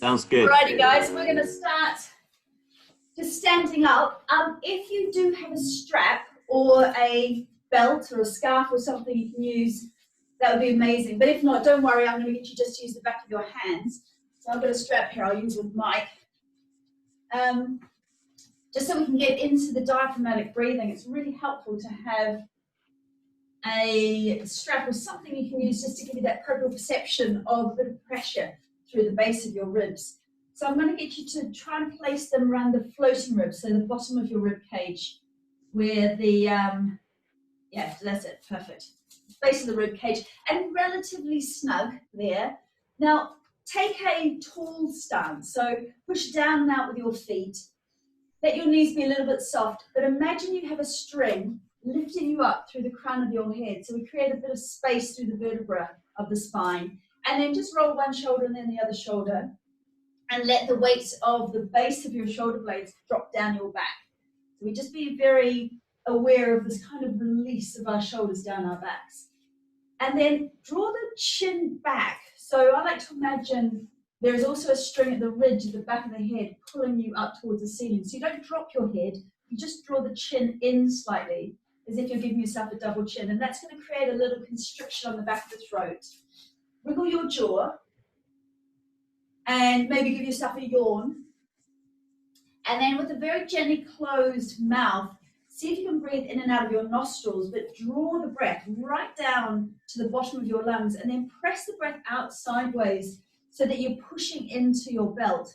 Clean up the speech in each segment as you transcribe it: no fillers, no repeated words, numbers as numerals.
Sounds good. Alrighty guys, we're going to start just standing up. If you do have a strap or a belt or a scarf or something you can use, that would be amazing. But if not, don't worry, I'm going to get you just to use the back of your hands. So I've got a strap here I'll use with Mike. Just so we can get into the diaphragmatic breathing, it's really helpful to have a strap or something you can use just to give you that proprioception of a bit of pressure through the base of your ribs. So I'm going to get you to try and place them around the floating ribs, so the bottom of your rib cage, where the, yeah, that's it, perfect. Base of the rib cage, and relatively snug there. Now, take a tall stance, so push down and out with your feet. Let your knees be a little bit soft, but imagine you have a string lifting you up through the crown of your head. So we create a bit of space through the vertebra of the spine. And then just roll one shoulder and then the other shoulder. And let the weight of the base of your shoulder blades drop down your back. So we just be very aware of this kind of release of our shoulders down our backs. And then draw the chin back. So I like to imagine there is also a string at the ridge of the back of the head pulling you up towards the ceiling. So you don't drop your head, you just draw the chin in slightly, as if you're giving yourself a double chin. And that's going to create a little constriction on the back of the throat. Wiggle your jaw and maybe give yourself a yawn. And then with a very gently closed mouth, see if you can breathe in and out of your nostrils, but draw the breath right down to the bottom of your lungs and then press the breath out sideways so that you're pushing into your belt.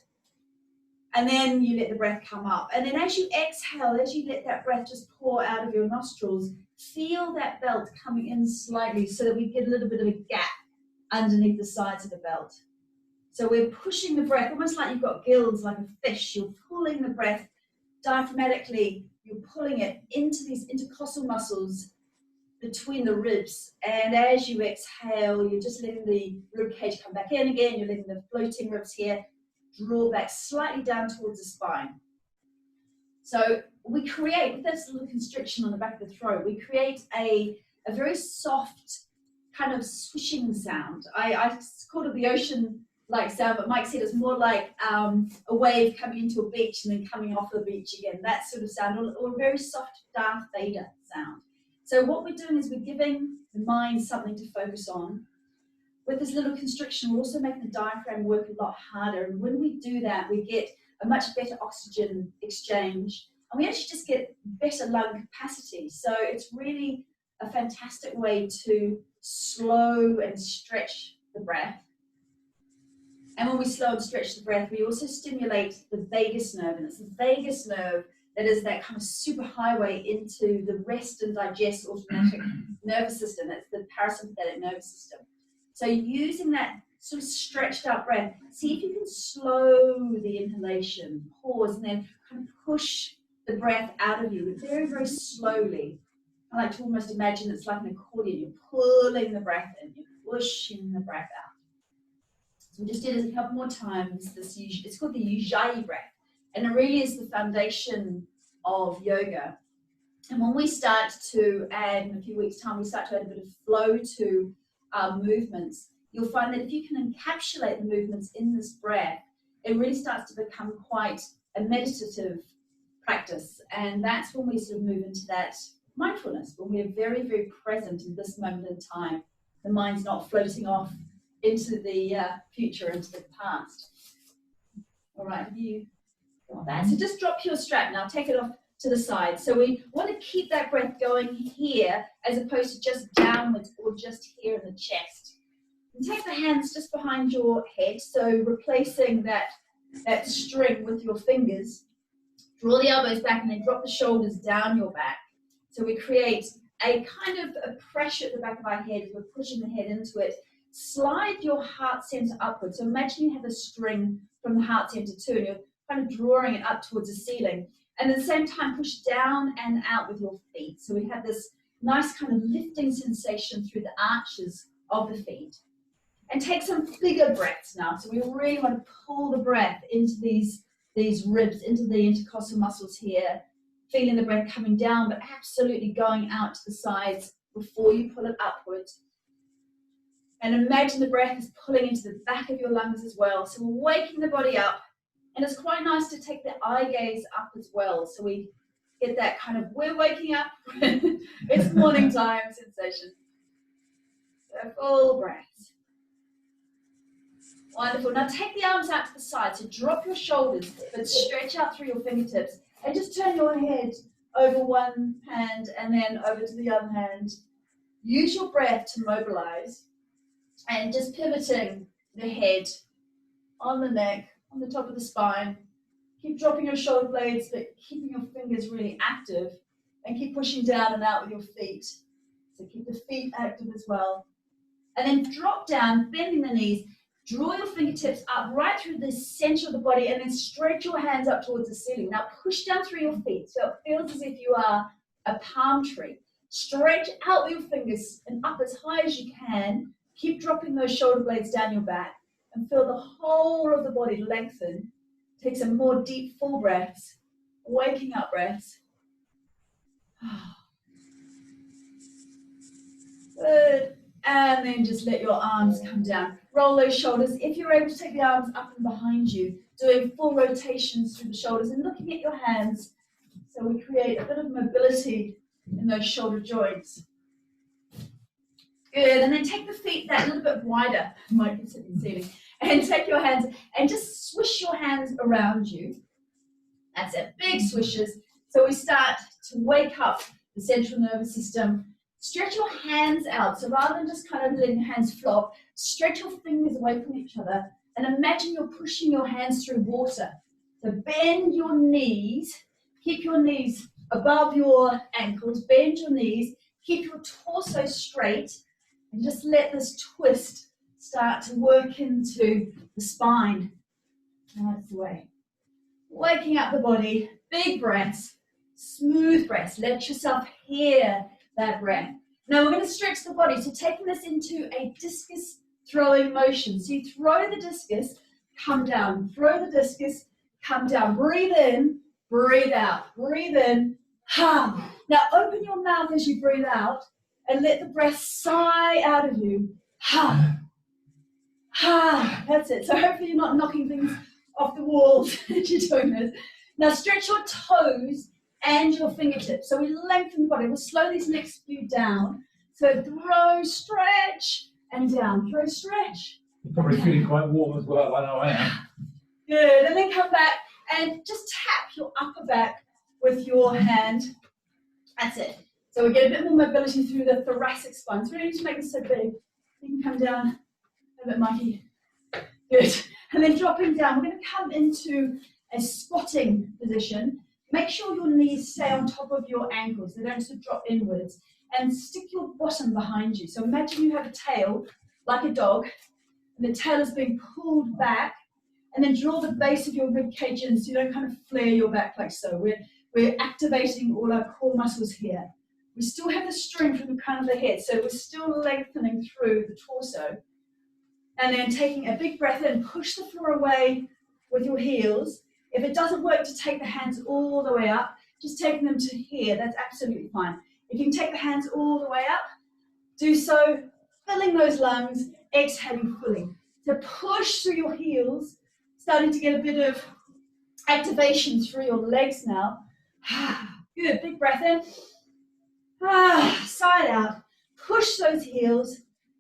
And then you let the breath come up. And then as you exhale, as you let that breath just pour out of your nostrils, feel that belt coming in slightly so that we get a little bit of a gap underneath the sides of the belt. So we're pushing the breath, almost like you've got gills like a fish. You're pulling the breath diaphragmatically. You're pulling it into these intercostal muscles between the ribs. And as you exhale, you're just letting the rib cage come back in again. You're letting the floating ribs here draw back slightly down towards the spine. So we create, with this little constriction on the back of the throat, we create a very soft kind of swishing sound. I called it the ocean-like sound, but Mike said it's more like a wave coming into a beach and then coming off the beach again, that sort of sound, or a very soft Darth Vader sound. So what we're doing is we're giving the mind something to focus on. With this little constriction, we're also making the diaphragm work a lot harder. And when we do that, we get a much better oxygen exchange, and we actually just get better lung capacity. So it's really a fantastic way to slow and stretch the breath. And when we slow and stretch the breath, we also stimulate the vagus nerve. And it's the vagus nerve that is that kind of super highway into the rest and digest automatic nervous system. That's the parasympathetic nervous system. So using that sort of stretched out breath, see if you can slow the inhalation, pause, and then kind of push the breath out of you very, very slowly. I like to almost imagine it's like an accordion. You're pulling the breath in, you're pushing the breath out. So we just did it a couple more times. It's called the Ujjayi breath, and it really is the foundation of yoga. And when we start to add, in a few weeks' time, we start to add a bit of flow to our movements, you'll find that if you can encapsulate the movements in this breath, it really starts to become quite a meditative practice. And that's when we sort of move into that mindfulness, when we're very, very present in this moment in time. The mind's not floating off into the future, into the past. All right, have you got that? So just drop your strap now, take it off to the side. So we want to keep that breath going here as opposed to just downwards or just here in the chest. And take the hands just behind your head, so replacing that string with your fingers. Draw the elbows back and then drop the shoulders down your back. So we create a kind of a pressure at the back of our head as we're pushing the head into it. Slide your heart center upwards. So imagine you have a string from the heart center too, and you're kind of drawing it up towards the ceiling. And at the same time, push down and out with your feet. So we have this nice kind of lifting sensation through the arches of the feet. And take some bigger breaths now. So we really want to pull the breath into these ribs, into the intercostal muscles here. Feeling the breath coming down, but absolutely going out to the sides before you pull it upwards. And imagine the breath is pulling into the back of your lungs as well. So we're waking the body up. And it's quite nice to take the eye gaze up as well. So we get that kind of, we're waking up, it's morning time sensation. So full breaths. Wonderful. Now take the arms out to the side. So drop your shoulders, but stretch out through your fingertips. And just turn your head over one hand and then over to the other hand. Use your breath to mobilize. And just pivoting the head on the neck, on the top of the spine. Keep dropping your shoulder blades, but keeping your fingers really active. And keep pushing down and out with your feet. So keep the feet active as well. And then drop down, bending the knees. Draw your fingertips up right through the center of the body and then stretch your hands up towards the ceiling. Now push down through your feet so it feels as if you are a palm tree. Stretch out with your fingers and up as high as you can. Keep dropping those shoulder blades down your back and feel the whole of the body lengthen. Take some more deep, full breaths, waking up breaths. Good. And then just let your arms come down. Roll those shoulders. If you're able to take the arms up and behind you, doing full rotations through the shoulders and looking at your hands. So we create a bit of mobility in those shoulder joints. Good. And then take the feet that little bit wider. Might be sitting ceiling. And take your hands and just swish your hands around you. That's it. Big swishes. So we start to wake up the central nervous system. Stretch your hands out. So rather than just kind of letting your hands flop, stretch your fingers away from each other and imagine you're pushing your hands through water. So bend your knees. Keep your knees above your ankles. Bend your knees. Keep your torso straight and just let this twist start to work into the spine. That's the way. Waking up the body. Big breaths. Smooth breaths. Let yourself hear that breath. Now we're going to stretch the body. So taking this into a discus throwing motion. So you throw the discus, come down. Throw the discus, come down. Breathe in, breathe out. Breathe in, ha. Now open your mouth as you breathe out and let the breath sigh out of you. Ha. Ha. That's it. So hopefully you're not knocking things off the walls as you're doing this. Now stretch your toes and your fingertips. So we lengthen the body. We'll slow these next few down. So throw, stretch, and down. Throw, stretch. You're probably feeling quite warm as well. I know I am. Good. And then come back and just tap your upper back with your hand. That's it. So we get a bit more mobility through the thoracic spine. So we don't need to make this so big. You can come down a bit, Mikey. Good. And then dropping down. We're going to come into a squatting position. Make sure your knees stay on top of your ankles. They don't sort of drop inwards. And stick your bottom behind you. So imagine you have a tail, like a dog, and the tail is being pulled back. And then draw the base of your rib cage in so you don't kind of flare your back like so. We're activating all our core muscles here. We still have the strength from the crown of the head, so we're still lengthening through the torso. And then taking a big breath in, push the floor away with your heels. If it doesn't work to take the hands all the way up, just taking them to here, that's absolutely fine. If you can take the hands all the way up, do so, filling those lungs, exhaling fully. So push through your heels, starting to get a bit of activation through your legs now. Good, big breath in. Side out. Push those heels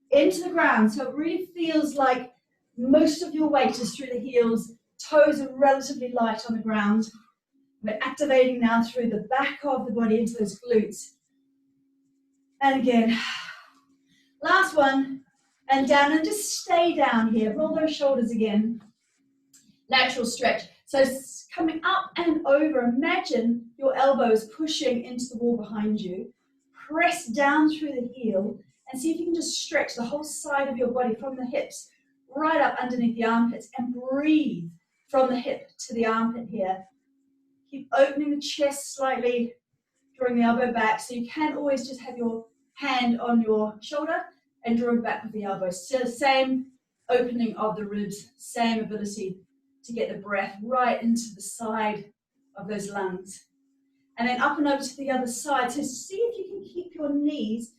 into the ground so it really feels like most of your weight is through the heels. Toes are relatively light on the ground. We're activating now through the back of the body into those glutes. And again, last one, and down, and just stay down here. Roll those shoulders again. Lateral stretch. So coming up and over, imagine your elbows pushing into the wall behind you. Press down through the heel and see if you can just stretch the whole side of your body from the hips right up underneath the armpits and breathe from the hip to the armpit here. Keep opening the chest slightly, drawing the elbow back, so you can always just have your hand on your shoulder and draw it back with the elbow. So same opening of the ribs, same ability to get the breath right into the side of those lungs. And then up and over to the other side. So see if you can keep your knees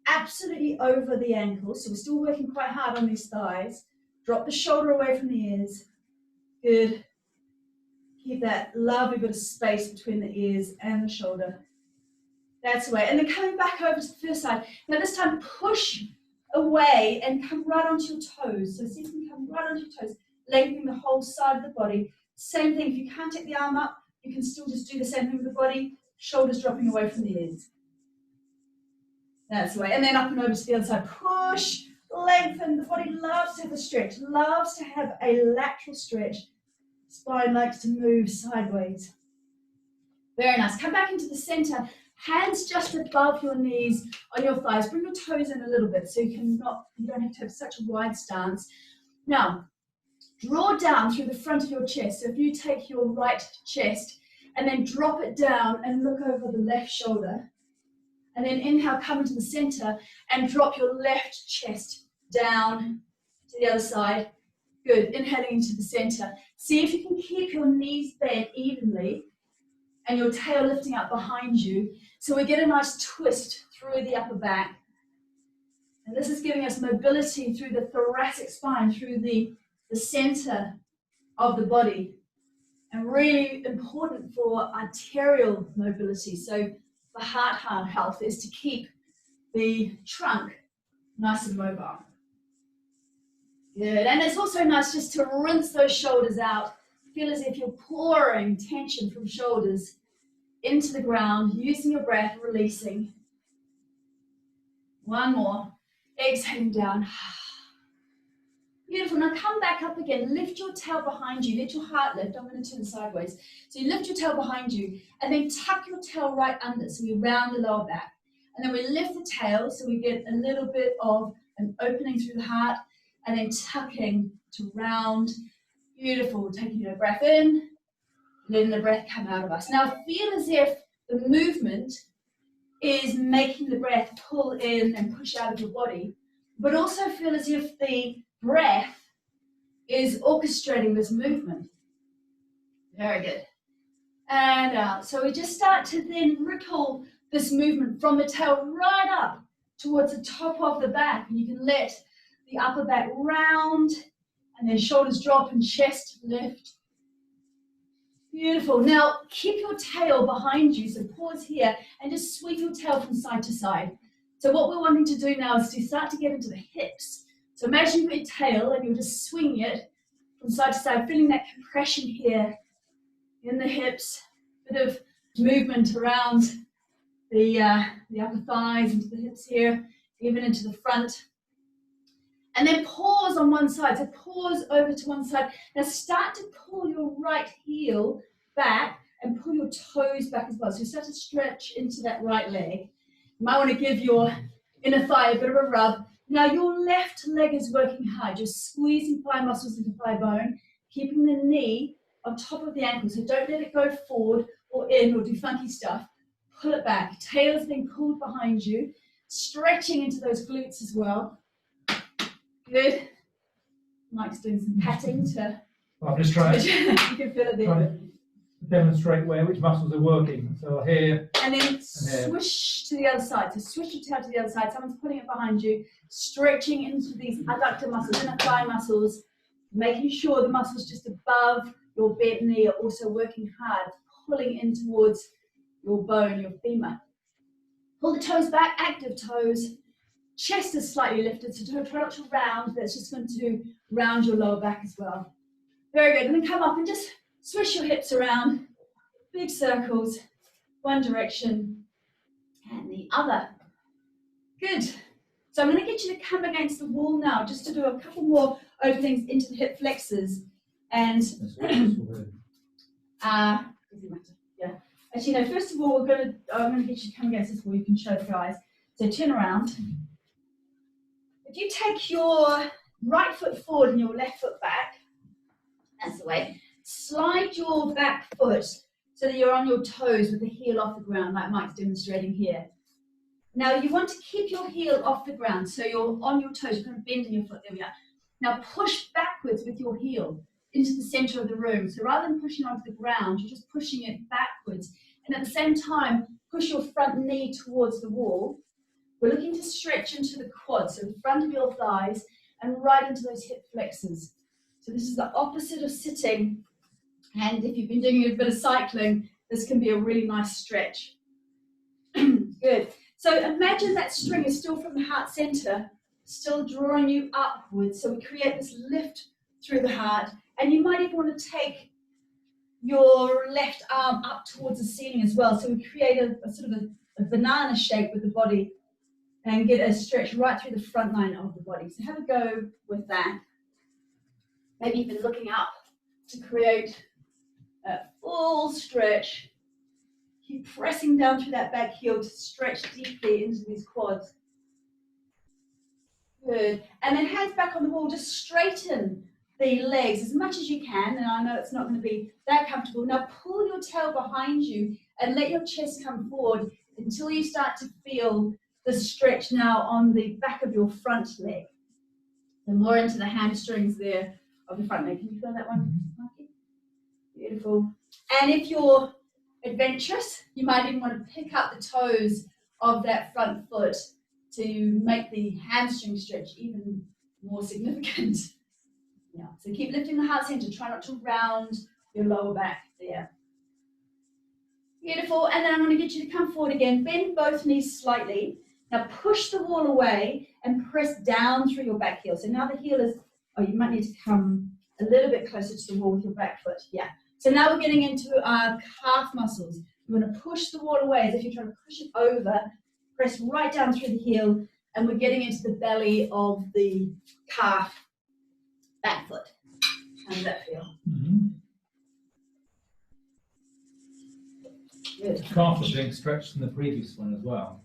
absolutely over the ankles. So we're still working quite hard on these thighs. Drop the shoulder away from the ears. Good. Keep that lovely bit of space between the ears and the shoulder. That's the way. And then coming back over to the first side. Now this time push away and come right onto your toes. So see if you can come right onto your toes, lengthening the whole side of the body. Same thing, if you can't take the arm up, you can still just do the same thing with the body, shoulders dropping away from the ears. That's the way. And then up and over to the other side. Push, lengthen. The body loves to have a stretch, loves to have a lateral stretch. Spine likes to move sideways. Very nice. Come back into the center. Hands just above your knees on your thighs. Bring your toes in a little bit so you don't have to have such a wide stance. Now, draw down through the front of your chest. So if you take your right chest and then drop it down and look over the left shoulder. And then inhale, come into the center and drop your left chest down to the other side. Good. Inhaling into the center. See if you can keep your knees bent evenly and your tail lifting up behind you. So we get a nice twist through the upper back. And this is giving us mobility through the thoracic spine, through the center of the body. And really important for arterial mobility. So for heart health is to keep the trunk nice and mobile. Good. And it's also nice just to rinse those shoulders out. Feel as if you're pouring tension from shoulders into the ground, using your breath, releasing. One more. Exhaling down. Beautiful. Now come back up again. Lift your tail behind you. Let your heart lift. I'm going to turn sideways. So you lift your tail behind you and then tuck your tail right under. So we round the lower back. And then we lift the tail so we get a little bit of an opening through the heart and then tucking to round. Beautiful. Taking your breath in, letting the breath come out of us. Now feel as if the movement is making the breath pull in and push out of your body, but also feel as if the breath is orchestrating this movement. Very good. And out. So we just start to then ripple this movement from the tail right up towards the top of the back. And you can let the upper back round and then shoulders drop and chest lift. Beautiful. Now keep your tail behind you. So pause here and just sweep your tail from side to side. So what we're wanting to do now is to start to get into the hips. So imagine you've got your tail and you're just swinging it from side to side, feeling that compression here in the hips, bit of movement around the upper thighs, into the hips here, even into the front. And then pause on one side. So pause over to one side. Now start to pull your right heel back and pull your toes back as well. So you start to stretch into that right leg. You might want to give your inner thigh a bit of a rub. Now your left leg is working hard. You're squeezing thigh muscles into thigh bone, keeping the knee on top of the ankle. So don't let it go forward or in or do funky stuff. Pull it back. Tail is being pulled behind you, stretching into those glutes as well. Good. Mike's doing some patting to. Well, I'm just trying you can feel it there. to demonstrate which muscles are working. So here. And then swish to the other side. So swish your tail to the other side. Someone's putting it behind you, stretching into these adductor muscles, inner thigh muscles, making sure the muscles just above your bent knee are also working hard, pulling in towards your bone, your femur. Pull the toes back, active toes. Chest is slightly lifted, so try not to round. That's just going to round your lower back as well. Very good. And then come up and just swish your hips around. Big circles, one direction and the other. Good. So I'm going to get you to come against the wall now, just to do a couple more openings into the hip flexors. And yeah. Actually, no. First of all, I'm going to get you to come against this wall. You can show the guys. So turn around. If you take your right foot forward and your left foot back, that's the way. Slide your back foot so that you're on your toes with the heel off the ground, like Mike's demonstrating here. Now you want to keep your heel off the ground, so you're on your toes, you're kind of bending your foot, there we are. Now push backwards with your heel into the center of the room. So rather than pushing onto the ground, you're just pushing it backwards. And at the same time, push your front knee towards the wall. We're looking to stretch into the quads, so the front of your thighs and right into those hip flexors. So this is the opposite of sitting, and if you've been doing a bit of cycling, this can be a really nice stretch. Good. So imagine that string is still from the heart center, still drawing you upwards. So we create this lift through the heart, and you might even want to take your left arm up towards the ceiling as well. So we create a sort of a banana shape with the body and get a stretch right through the front line of the body. So have a go with that. Maybe even looking up to create a full stretch. Keep pressing down through that back heel to stretch deeply into these quads. Good. And then hands back on the wall, just straighten the legs as much as you can. And I know it's not going to be that comfortable. Now pull your tail behind you and let your chest come forward until you start to feel the stretch now on the back of your front leg. And more into the hamstrings there of the front leg. Can you feel that one, Mikey? Beautiful. And if you're adventurous, you might even want to pick up the toes of that front foot to make the hamstring stretch even more significant. Yeah. So keep lifting the heart center. Try not to round your lower back there. Beautiful. And then I'm going to get you to come forward again. Bend both knees slightly. Now push the wall away and press down through your back heel. So now the heel is, oh, you might need to come a little bit closer to the wall with your back foot. Yeah. So now we're getting into our calf muscles. We're going to push the wall away as if you're trying to push it over. Press right down through the heel, and we're getting into the belly of the calf back foot. How does that feel? Good. Calf was being stretched in the previous one as well.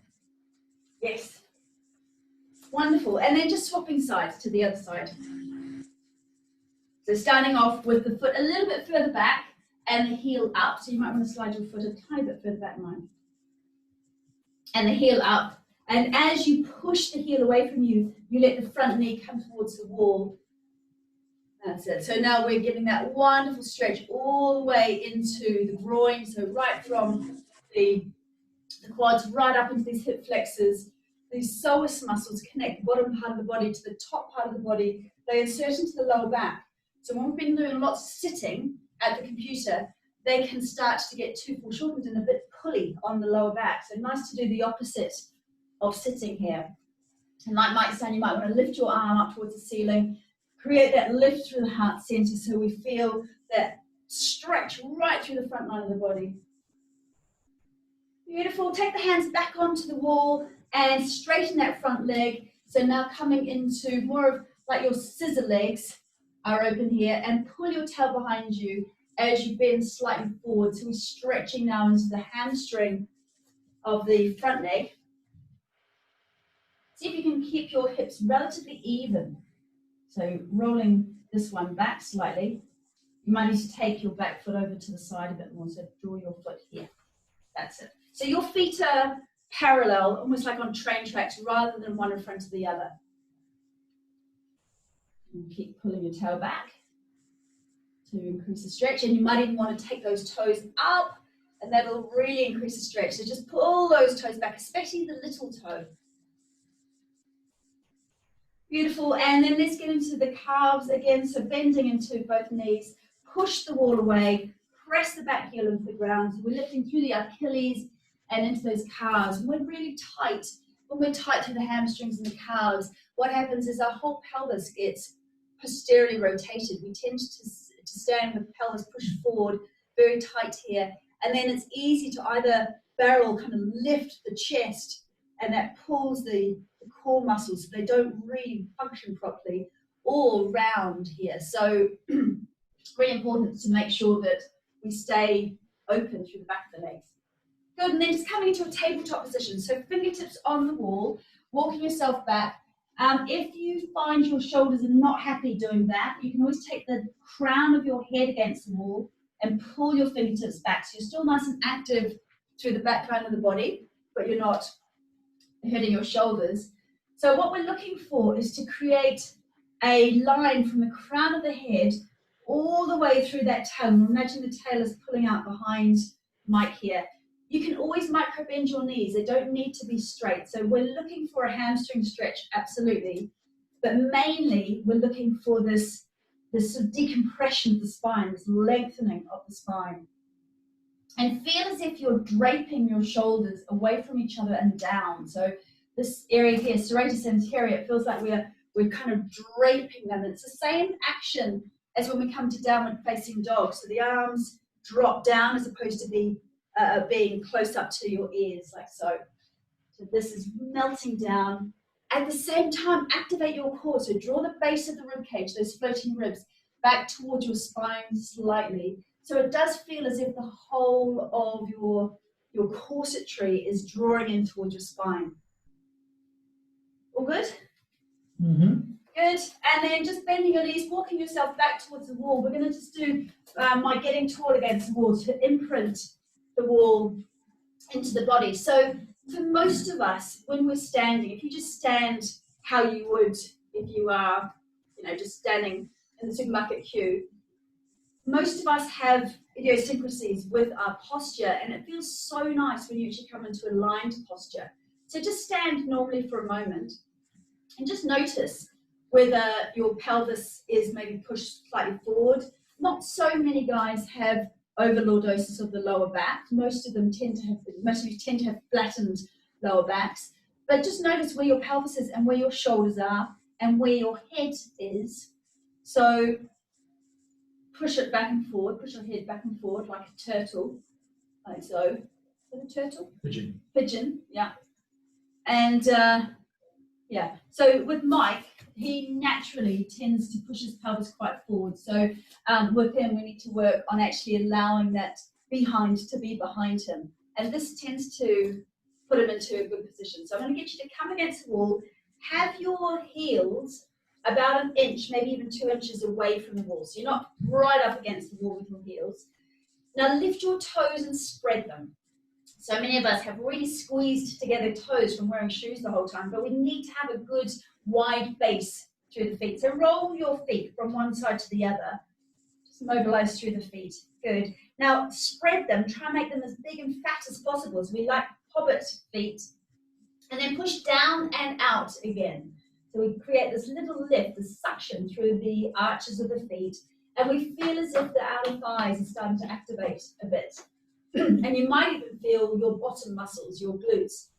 Yes. Wonderful. And then just swapping sides to the other side. So starting off with the foot a little bit further back and the heel up. So you might want to slide your foot a tiny bit further back, mine. And the heel up. And as you push the heel away from you, you let the front knee come towards the wall. That's it. So now we're getting that wonderful stretch all the way into the groin. So right from the quads right up into these hip flexors. These psoas muscles connect the bottom part of the body to the top part of the body. They insert into the lower back. So when we've been doing lots of sitting at the computer, they can start to get too foreshortened and a bit pulley on the lower back. So nice to do the opposite of sitting here. And like Mike said, you might want to lift your arm up towards the ceiling, create that lift through the heart center so we feel that stretch right through the front line of the body. Beautiful. Take the hands back onto the wall and straighten that front leg. So now coming into more of like your scissor legs are open here, and pull your tail behind you as you bend slightly forward. So we're stretching now into the hamstring of the front leg. See if you can keep your hips relatively even. So rolling this one back slightly. You might need to take your back foot over to the side a bit more. So draw your foot here. That's it. So your feet are parallel, almost like on train tracks, rather than one in front of the other. And keep pulling your toe back to increase the stretch. And you might even want to take those toes up, and that'll really increase the stretch. So just pull those toes back, especially the little toe. Beautiful. And then let's get into the calves again. So bending into both knees, push the wall away, press the back heel into the ground. So we're lifting through the Achilles and into those calves. And we're really tight. When we're tight through the hamstrings and the calves, what happens is our whole pelvis gets posteriorly rotated. We tend to stand with the pelvis pushed forward, very tight here. And then it's easy to either barrel, kind of lift the chest, and that pulls the core muscles so they don't really function properly, or round here. So it's really important to make sure that we stay open through the back of the legs. Good, and then just coming into a tabletop position. So fingertips on the wall, walking yourself back. If you find your shoulders are not happy doing that, you can always take the crown of your head against the wall and pull your fingertips back. So you're still nice and active through the background of the body, but you're not hurting your shoulders. So what we're looking for is to create a line from the crown of the head all the way through that tail. Imagine the tail is pulling out behind Mike here. You can always micro bend your knees. They don't need to be straight. So we're looking for a hamstring stretch, absolutely. But mainly we're looking for this sort of decompression of the spine, this lengthening of the spine. And feel as if you're draping your shoulders away from each other and down. So this area here, serratus anterior, it feels like we're kind of draping them. It's the same action as when we come to downward facing dog. So the arms drop down as opposed to being close up to your ears, like so. So this is melting down. At the same time, activate your core. So draw the base of the rib cage, those floating ribs, back towards your spine slightly. So it does feel as if the whole of your corsetry is drawing in towards your spine. All good? Mm-hmm. Good. And then just bending your knees, walking yourself back towards the wall. We're going to just do my getting tall against the wall to imprint the wall into the body. So for most of us, when we're standing, if you just stand how you would if you are, just standing in the supermarket queue, most of us have idiosyncrasies with our posture, and it feels so nice when you actually come into aligned posture. So just stand normally for a moment and just notice whether your pelvis is maybe pushed slightly forward. Not so many guys have overlordosis of the lower back. Most of you tend to have flattened lower backs. But just notice where your pelvis is and where your shoulders are and where your head is. So push it back and forward, push your head back and forward like a turtle, like so. Is that a turtle? Pigeon. Pigeon, yeah. And yeah, so with Mike, he naturally tends to push his pelvis quite forward. So with him, we need to work on actually allowing that behind to be behind him. And this tends to put him into a good position. So I'm going to get you to come against the wall, have your heels about an inch, maybe even 2 inches away from the wall. So you're not right up against the wall with your heels. Now lift your toes and spread them. So many of us have really squeezed together toes from wearing shoes the whole time, but we need to have a good wide base through the feet. So roll your feet from one side to the other. Just mobilize through the feet. Good. Now spread them, try and make them as big and fat as possible. So we like hobbit feet. And then push down and out again. So we create this little lift, this suction through the arches of the feet. And we feel as if the outer thighs are starting to activate a bit. And you might even feel your bottom muscles, your glutes,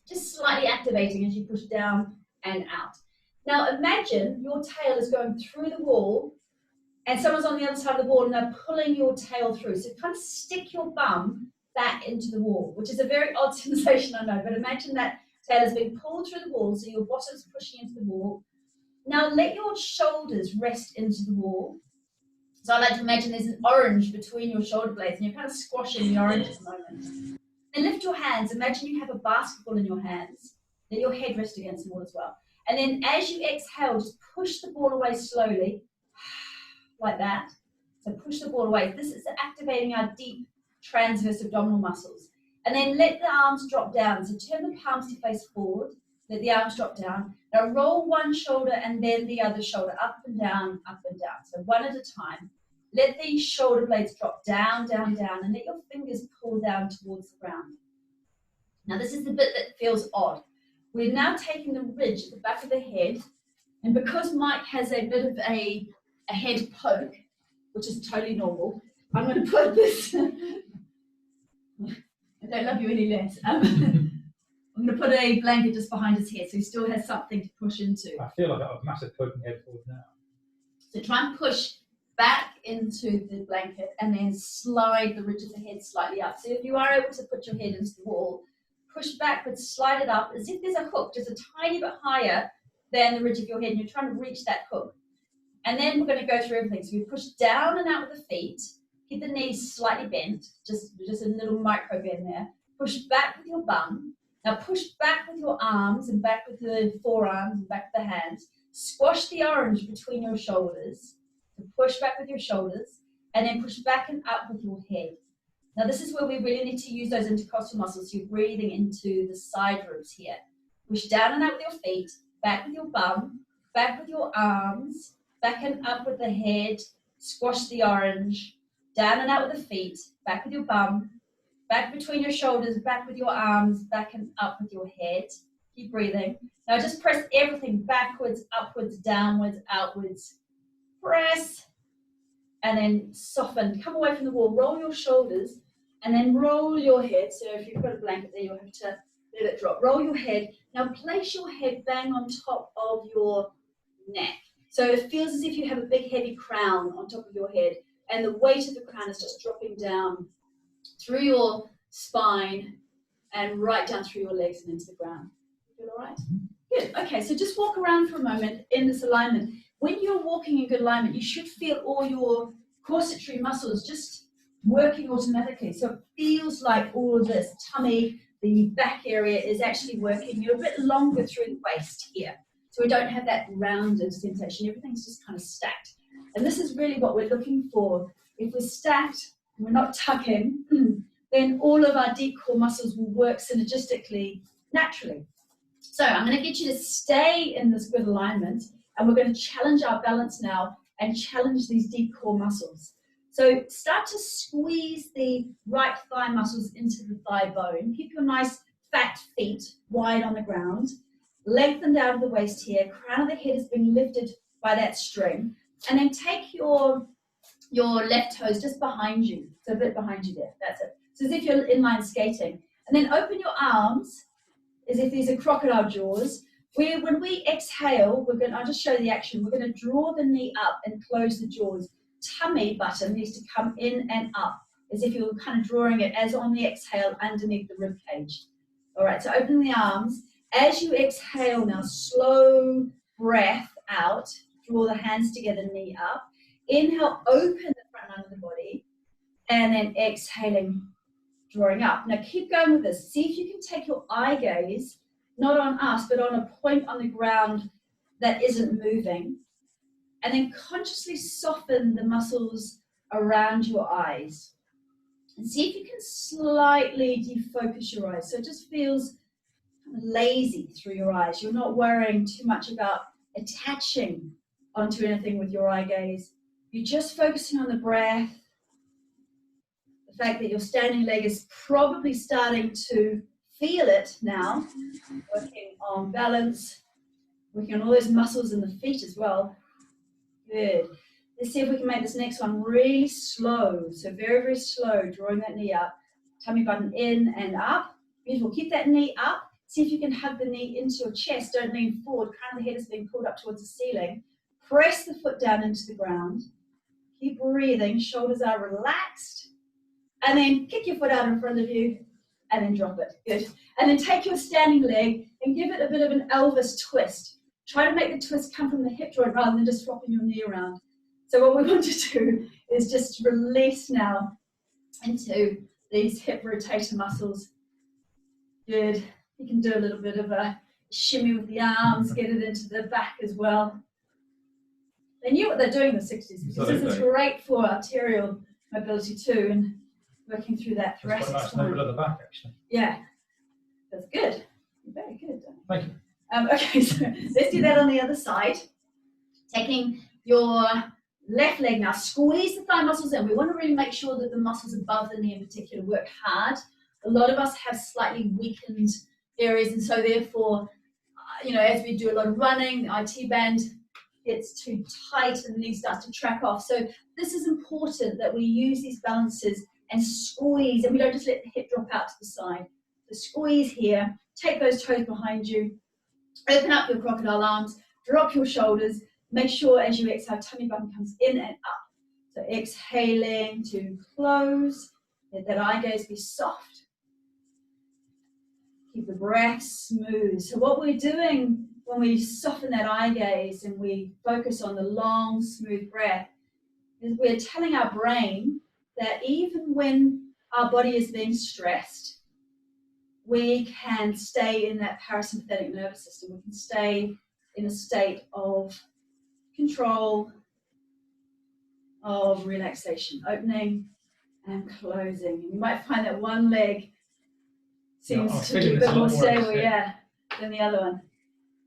just slightly activating as you push down and out. Now imagine your tail is going through the wall and someone's on the other side of the wall and they're pulling your tail through. So kind of stick your bum back into the wall, which is a very odd sensation, I know, but imagine that tail is being pulled through the wall, so your bottom's pushing into the wall. Now let your shoulders rest into the wall. So I like to imagine there's an orange between your shoulder blades and you're kind of squashing the orange at the moment. Then lift your hands. Imagine you have a basketball in your hands. Let your head rest against the wall as well. And then as you exhale, just push the ball away slowly, like that. So push the ball away. This is activating our deep transverse abdominal muscles. And then let the arms drop down. So turn the palms to face forward. Let the arms drop down. Now roll one shoulder and then the other shoulder up and down, up and down. So one at a time. Let these shoulder blades drop down, down, down, and let your fingers pull down towards the ground. Now this is the bit that feels odd. We're now taking the ridge at the back of the head, and because Mike has a bit of a head poke, which is totally normal, I'm going to put this, I don't love you any less, I'm going to put a blanket just behind his head so he still has something to push into. I feel like I've got a massive poking head forward now. So try and push back into the blanket and then slide the ridge of the head slightly up. So if you are able to put your head into the wall, push backwards, slide it up as if there's a hook just a tiny bit higher than the ridge of your head and you're trying to reach that hook. And then we're going to go through everything. So we push down and out with the feet, keep the knees slightly bent, just a little micro bend there. Push back with your bum. Now push back with your arms and back with the forearms and back with the hands. Squash the orange between your shoulders. So push back with your shoulders and then push back and up with your head. Now this is where we really need to use those intercostal muscles. So you're breathing into the side ribs here. Push down and out with your feet, back with your bum, back with your arms, back and up with the head, squash the orange, down and out with the feet, back with your bum, Back between your shoulders, back with your arms, back and up with your head. Keep breathing. Now just press everything backwards, upwards, downwards, outwards. Press. And then soften. Come away from the wall. Roll your shoulders and then roll your head. So if you've got a blanket there, you'll have to let it drop. Roll your head. Now place your head bang on top of your neck. So it feels as if you have a big heavy crown on top of your head. And the weight of the crown is just dropping down through your spine and right down through your legs and into the ground. You feel all right? Good. Okay, so just walk around for a moment in this alignment. When you're walking in good alignment, you should feel all your corsatory muscles just working automatically. So it feels like all of this tummy, the back area is actually working. You're a bit longer through the waist here. So we don't have that rounded sensation. Everything's just kind of stacked. And this is really what we're looking for. If we're stacked, we're not tucking, then all of our deep core muscles will work synergistically, naturally. So I'm going to get you to stay in this good alignment, and we're going to challenge our balance now and challenge these deep core muscles. So start to squeeze the right thigh muscles into the thigh bone. Keep your nice fat feet wide on the ground. Lengthened out of the waist here. Crown of the head is being lifted by that string. And then take your left toes just behind you. So a bit behind you there. That's it. So as if you're inline skating. And then open your arms as if these are crocodile jaws. When we exhale, I'll just show you the action. We're going to draw the knee up and close the jaws. Tummy button needs to come in and up, as if you're kind of drawing it as on the exhale underneath the rib cage. All right, so open the arms. As you exhale now, slow breath out. Draw the hands together, knee up. Inhale, open the front line of the body. And then exhaling, drawing up. Now keep going with this. See if you can take your eye gaze, not on us, but on a point on the ground that isn't moving. And then consciously soften the muscles around your eyes. And see if you can slightly defocus your eyes. So it just feels lazy through your eyes. You're not worrying too much about attaching onto anything with your eye gaze. You're just focusing on the breath. The fact that your standing leg is probably starting to feel it now. Working on balance. Working on all those muscles in the feet as well. Good. Let's see if we can make this next one really slow. So very, very slow, drawing that knee up. Tummy button in and up. Beautiful. Keep that knee up. See if you can hug the knee into your chest. Don't lean forward. Crown of the head is being pulled up towards the ceiling. Press the foot down into the ground. Keep breathing. Shoulders are relaxed. And then kick your foot out in front of you and then drop it. Good. And then take your standing leg and give it a bit of an Elvis twist. Try to make the twist come from the hip joint rather than just flopping your knee around. So what we want to do is just release now into these hip rotator muscles. Good. You can do a little bit of a shimmy with the arms, get it into the back as well. They knew what they're doing in the 60s, because this is great for arterial mobility too, and working through that thoracic spine. That's quite nice movement of the back, actually. Yeah, that's good. You're very good, Danny. Thank you. Okay, so let's do that on the other side. Taking your left leg now, squeeze the thigh muscles in. We want to really make sure that the muscles above the knee in particular work hard. A lot of us have slightly weakened areas, and so therefore, as we do a lot of running, the IT band gets too tight and the knee starts to track off. So this is important that we use these balances and squeeze, and we don't just let the hip drop out to the side. So squeeze here, take those toes behind you, open up your crocodile arms, drop your shoulders, make sure as you exhale, tummy button comes in and up. So exhaling to close, let that eye gaze be soft. Keep the breath smooth. So what we're doing when we soften that eye gaze and we focus on the long, smooth breath is we're telling our brain that even when our body is being stressed, we can stay in that parasympathetic nervous system. We can stay in a state of control, of relaxation, opening and closing. And you might find that one leg seems to be a bit more stable, than the other one.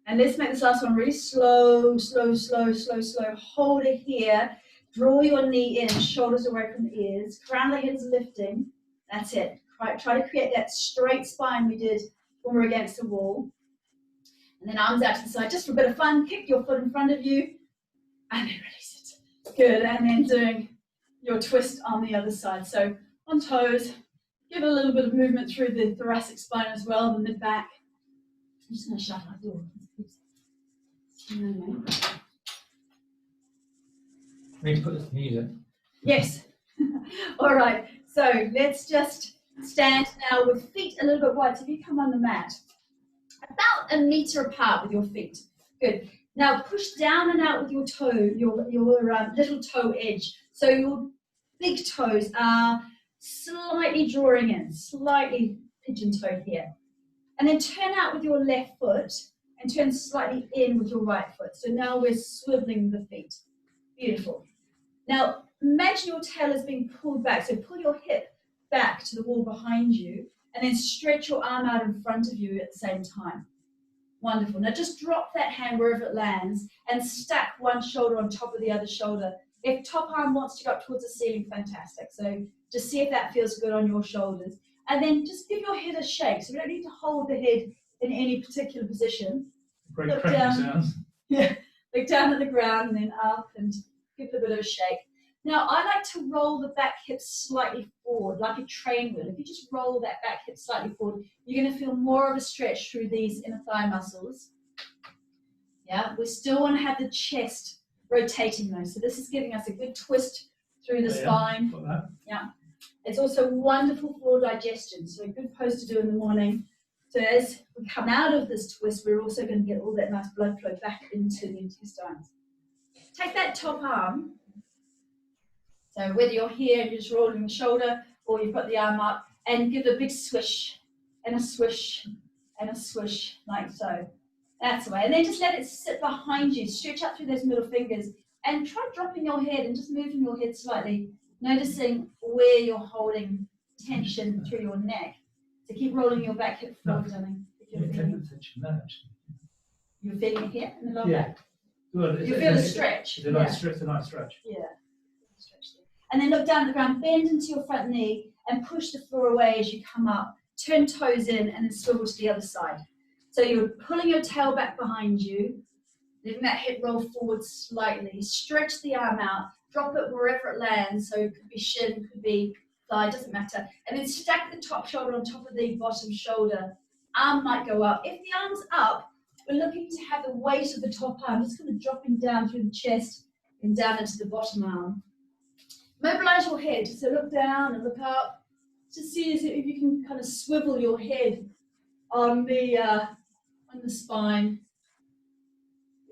And let's make this last one really slow, slow, slow, slow, slow. Hold it here. Draw your knee in, shoulders away from the ears. Crown of the head is lifting. That's it. Try to create that straight spine we did when we're against the wall. And then arms out to the side, just for a bit of fun. Kick your foot in front of you, and then release it. Good, and then doing your twist on the other side. So on toes, give a little bit of movement through the thoracic spine as well, the mid-back. I'm just going to shut our door. We need to put this to music. Yes. All right, so let's just stand now with feet a little bit wide. So if you come on the mat, about 1 meter apart with your feet. Good. Now push down and out with your toe, your little toe edge. So your big toes are slightly drawing in, slightly pigeon-toed here. And then turn out with your left foot and turn slightly in with your right foot. So now we're swiveling the feet. Beautiful. Now imagine your tail is being pulled back. So pull your hip back to the wall behind you and then stretch your arm out in front of you at the same time. Wonderful. Now just drop that hand wherever it lands and stack one shoulder on top of the other shoulder. If top arm wants to go up towards the ceiling, fantastic. So just see if that feels good on your shoulders. And then just give your head a shake. So we don't need to hold the head in any particular position. Great Look cracking down. sounds. Yeah, look down at the ground and then up and give it a bit of a shake. Now, I like to roll the back hip slightly forward, like a train wheel. If you just roll that back hip slightly forward, you're going to feel more of a stretch through these inner thigh muscles. Yeah, we still want to have the chest rotating though. So this is giving us a good twist through the spine. Got that. Yeah. It's also wonderful for digestion, so a good pose to do in the morning. So as we come out of this twist, we're also going to get all that nice blood flow back into the intestines. Take that top arm. So whether you're here and you're just rolling the shoulder or you've got the arm up, and give a big swish and a swish and a swish like so. That's the way. And then just let it sit behind you. Stretch out through those middle fingers and try dropping your head and just moving your head slightly, noticing where you're holding tension through your neck. So keep rolling your back hip forward, darling. Tension there, actually. You're feeling it here in the lower back? Well, You feel a stretch. It's a nice stretch. It's a nice stretch. Yeah. Stretch there. And then look down at the ground, bend into your front knee and push the floor away as you come up. Turn toes in and then swivel to the other side. So you're pulling your tail back behind you, letting that hip roll forward slightly. Stretch the arm out, drop it wherever it lands. So it could be shin, could be thigh, doesn't matter. And then stack the top shoulder on top of the bottom shoulder. Arm might go up. If the arm's up, we're looking to have the weight of the top arm just kind of dropping down through the chest and down into the bottom arm. Mobilize your head. So look down and look up. Just see if you can kind of swivel your head on the spine.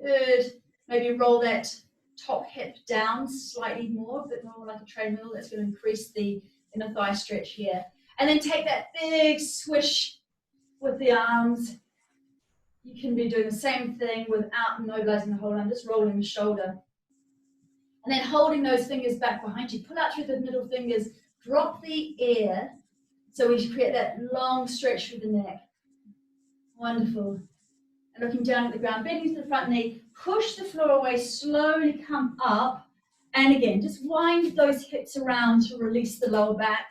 Good. Maybe roll that top hip down slightly more, a bit more like a treadmill. That's going to increase the inner thigh stretch here. And then take that big swish with the arms. You can be doing the same thing without mobilizing the whole arm, just rolling the shoulder. And then holding those fingers back behind you. Pull out through the middle fingers, drop the air. So we create that long stretch through the neck. Wonderful. And looking down at the ground, bending to the front knee, push the floor away, slowly come up. And again, just wind those hips around to release the lower back.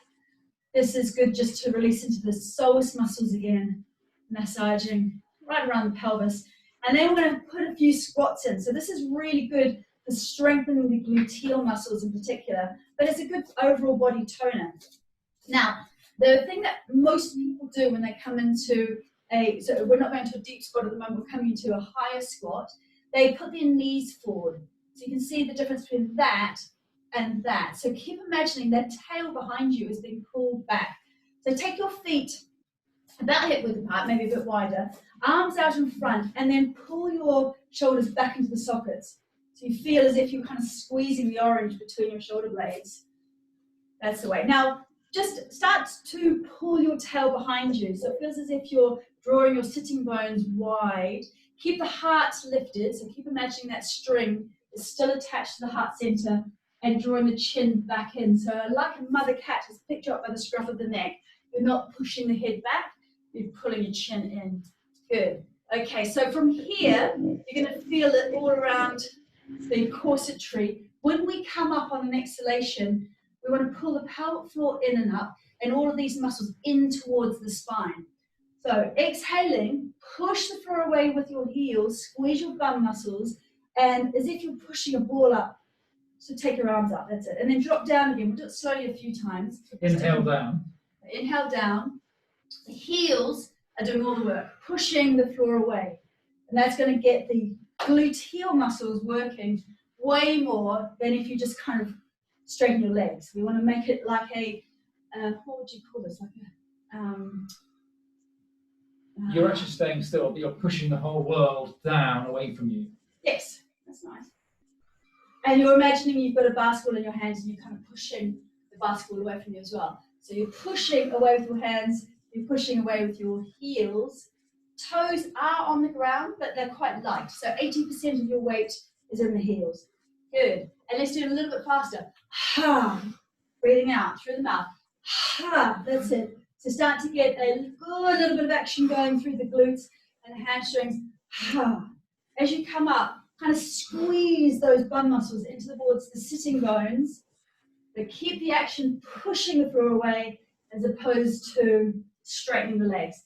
This is good just to release into the psoas muscles again, massaging right around the pelvis. And then we're going to put a few squats in. So this is really good for strengthening the gluteal muscles in particular, but it's a good overall body toner. Now, the thing that most people do when they come into so we're not going to a deep squat at the moment, we're coming into a higher squat, they put their knees forward. So you can see the difference between that and that. So keep imagining that tail behind you is being pulled back. So take your feet about hip width apart, maybe a bit wider, arms out in front, and then pull your shoulders back into the sockets. So you feel as if you're kind of squeezing the orange between your shoulder blades. That's the way. Now, just start to pull your tail behind you. So it feels as if you're drawing your sitting bones wide. Keep the heart lifted. So keep imagining that string is still attached to the heart center and drawing the chin back in. So like a mother cat has picked you up by the scruff of the neck. You're not pushing the head back. You're pulling your chin in. Good. Okay, so from here, you're going to feel it all around the corset tree. When we come up on an exhalation, We want to pull the pelvic floor in and up, and all of these muscles in towards the spine. So exhaling, push the floor away with your heels, squeeze your bum muscles, and as if you're pushing a ball up. So take your arms up, that's it. And then drop down again. We'll do it slowly a few times. Inhale down. Inhale down. The heels are doing all the work, pushing the floor away. And that's going to get the gluteal muscles working way more than if you just kind of straighten your legs. We want to make it like a, what would you call this? Like a, You're actually staying still, but you're pushing the whole world down away from you. yes, that's nice. And you're imagining you've got a basketball in your hands and you're kind of pushing the basketball away from you as well. So you're pushing away with your hands, you're pushing away with your heels. Toes are on the ground, but they're quite light. So 80% of your weight is in the heels. Good. And let's do it a little bit faster. Ha. Breathing out through the mouth. Ha. That's it. So start to get a good little bit of action going through the glutes and the hamstrings. Ha. As you come up, kind of squeeze those bum muscles into towards the sitting bones, but keep the action pushing the floor away as opposed to straightening the legs.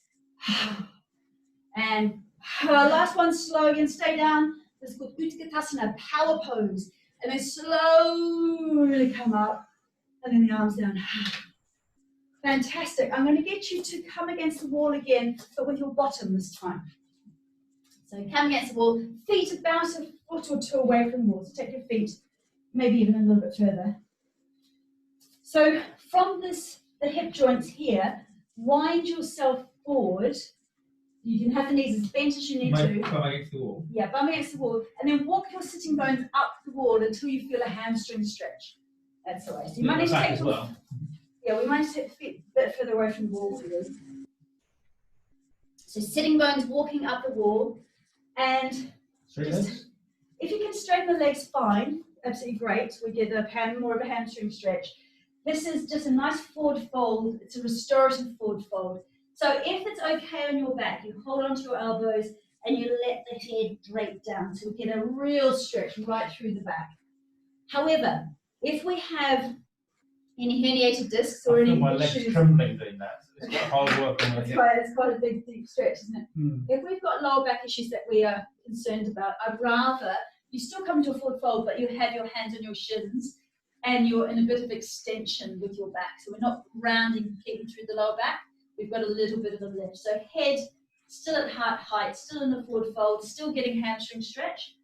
And last one, slow again, stay down. This is called Utkatasana, power pose. And then slowly come up, and then the arms down. Fantastic. I'm going to get you to come against the wall again, but with your bottom this time. So come against the wall, feet about a foot or two away from the wall. So take your feet maybe even a little bit further. So from the hip joints here, wind yourself forward. You can have the knees as bent as you need to. Bum against the wall. Yeah, bum against the wall. And then walk your sitting bones up the wall until you feel a hamstring stretch. That's the way. So you might need to take as well. Yeah, we might need to take the feet a bit further away from the wall for this. So sitting bones walking up the wall. And just, if you can straighten the legs, fine, absolutely great. We get more of a hamstring stretch. This is just a nice forward fold. It's a restorative forward fold. So if it's okay on your back, you hold onto your elbows and you let the head drape down. So we get a real stretch right through the back. However, if we have any herniated discs or any my issues, legs trembling doing that. It's quite hard work on my hip. It's quite a big, deep stretch, isn't it? If we've got lower back issues that we are concerned about, I'd rather you still come to a forward fold, but you have your hands on your shins and you're in a bit of extension with your back. So we're not rounding completely through the lower back. We've got a little bit of a lift. So head still at heart height, still in the forward fold, still getting hamstring stretch.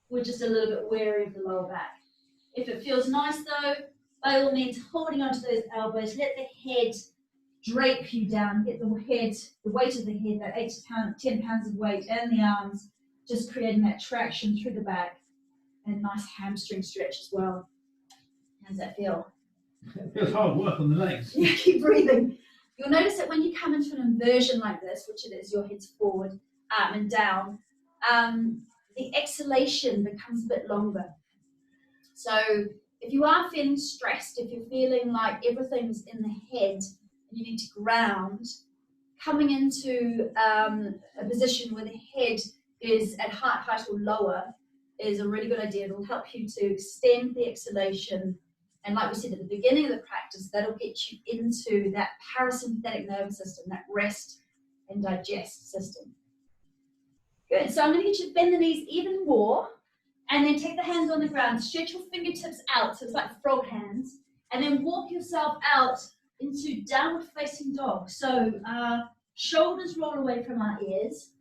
We're just a little bit wary of the lower back. If it feels nice though, by all means, holding onto those elbows, let the head drape you down, get the head, the weight of the head, that 8 to 10 pounds of weight, and the arms, just creating that traction through the back, and nice hamstring stretch as well. How does that feel? It feels hard work on the legs. Yeah, keep breathing. You'll notice that when you come into an inversion like this, which it is, your head's forward and down, the exhalation becomes a bit longer. So if you are feeling stressed, if you're feeling like everything's in the head and you need to ground, coming into a position where the head is at heart height or lower is a really good idea. It'll help you to extend the exhalation. And like we said at the beginning of the practice, that'll get you into that parasympathetic nervous system, that rest and digest system. Good. So I'm going to get you to bend the knees even more. And then take the hands on the ground, stretch your fingertips out, so it's like frog hands, and then walk yourself out into downward facing dog. So shoulders roll away from our ears,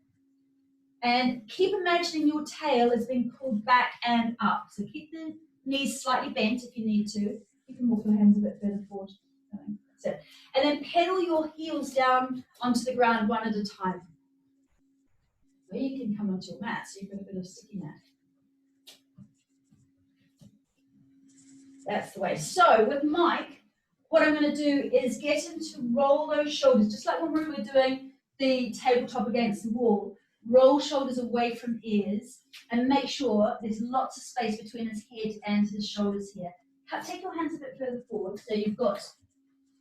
and keep imagining your tail is being pulled back and up. So keep the knees slightly bent if you need to. You can walk your hands a bit further forward. That's it. And then pedal your heels down onto the ground one at a time. Or you can come onto your mat, so you've got a bit of sticky mat. That's the way. So with Mike, what I'm going to do is get him to roll those shoulders, just like when we were doing the tabletop against the wall. Roll shoulders away from ears and make sure there's lots of space between his head and his shoulders here. Take your hands a bit further forward. So you've got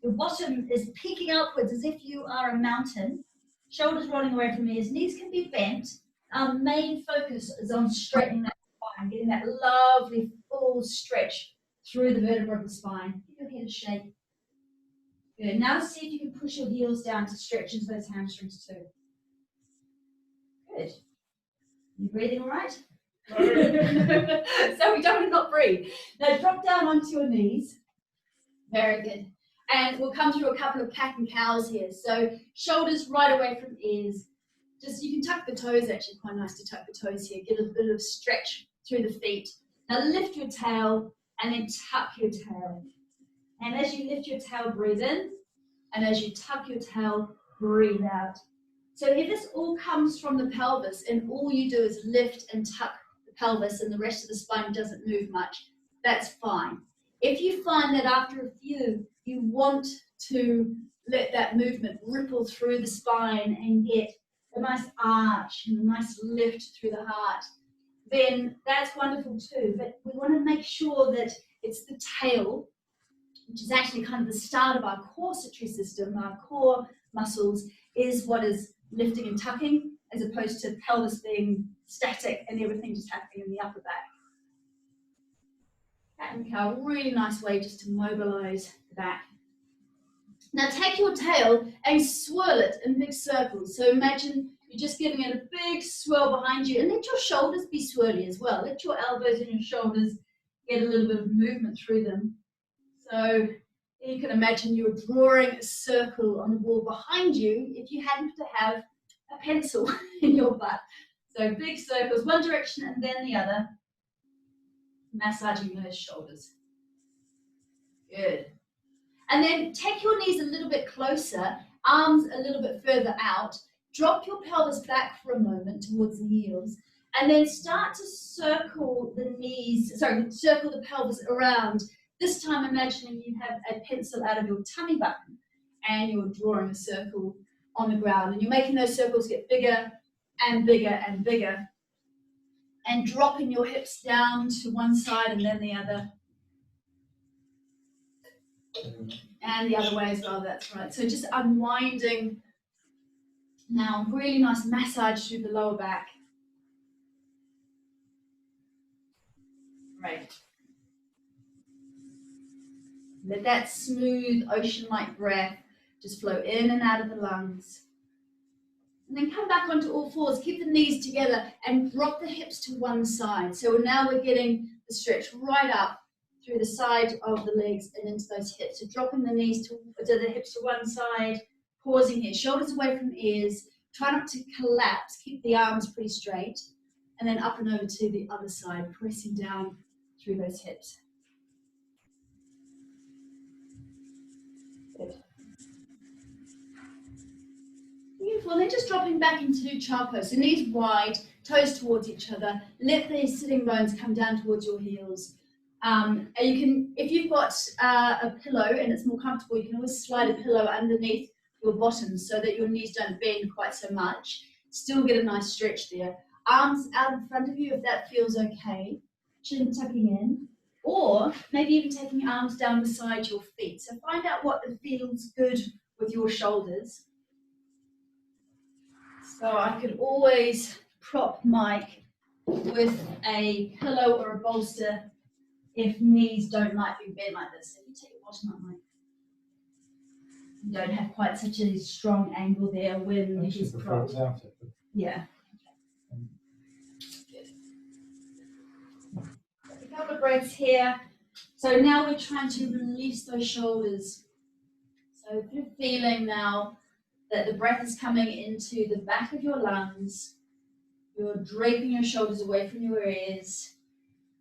your bottom is peeking upwards as if you are a mountain. Shoulders rolling away from ears. Knees can be bent. Our main focus is on straightening that spine, getting that lovely full stretch through the vertebra of the spine. Get your head a shake. Good. Now see if you can push your heels down to stretch into those hamstrings too. Good. You breathing all right? So we don't want to not breathe. Now drop down onto your knees. Very good. And we'll come through a couple of cat and cows here. So shoulders right away from ears. Just you can tuck the toes, actually quite nice to tuck the toes here. Get a bit of stretch through the feet. Now lift your tail and then tuck your tail. And as you lift your tail, breathe in. And as you tuck your tail, breathe out. So if this all comes from the pelvis and all you do is lift and tuck the pelvis and the rest of the spine doesn't move much, that's fine. If you find that after a few, you want to let that movement ripple through the spine and get a nice arch and a nice lift through the heart, then that's wonderful too. But we want to make sure that it's the tail, which is actually kind of the start of our core citrus system, our core muscles, is what is lifting and tucking, as opposed to pelvis being static and everything just happening in the upper back. Cat and cow, really nice way just to mobilize the back. Now take your tail and swirl it in big circles. So imagine you're just giving it a big swirl behind you, and let your shoulders be swirly as well. Let your elbows and your shoulders get a little bit of movement through them. So you can imagine you're drawing a circle on the wall behind you if you happen to have a pencil in your butt. So big circles, one direction and then the other, massaging those shoulders. Good. And then take your knees a little bit closer, arms a little bit further out, drop your pelvis back for a moment towards the heels, and then start to circle the knees, circle the pelvis around. This time imagining you have a pencil out of your tummy button and you're drawing a circle on the ground, and you're making those circles get bigger and bigger and bigger, and dropping your hips down to one side and then the other. And the other way as well, that's right. So just unwinding now, really nice massage through the lower back. Great. Let that smooth ocean-like breath just flow in and out of the lungs. And then come back onto all fours, keep the knees together and drop the hips to one side. So now we're getting the stretch right up through the side of the legs and into those hips. So dropping the knees to the hips to one side, pausing here, shoulders away from ears. Try not to collapse, keep the arms pretty straight. And then up and over to the other side, pressing down through those hips. Good. Beautiful, and then just dropping back into child pose. So knees wide, toes towards each other. Let the sitting bones come down towards your heels. And you can, if you've got a pillow and it's more comfortable, you can always slide a pillow underneath your bottoms so that your knees don't bend quite so much. Still get a nice stretch there. Arms out in front of you if that feels okay. Chin tucking in. Or maybe even taking arms down beside your feet. So find out what feels good with your shoulders. So I could always prop Mike with a pillow or a bolster if knees don't like being bent like this. So if you take your bottom up, Mike. You don't have quite such a strong angle there when it is propped. Yeah. A couple of breaths here. So now we're trying to release those shoulders. So if you're feeling now that the breath is coming into the back of your lungs, you're draping your shoulders away from your ears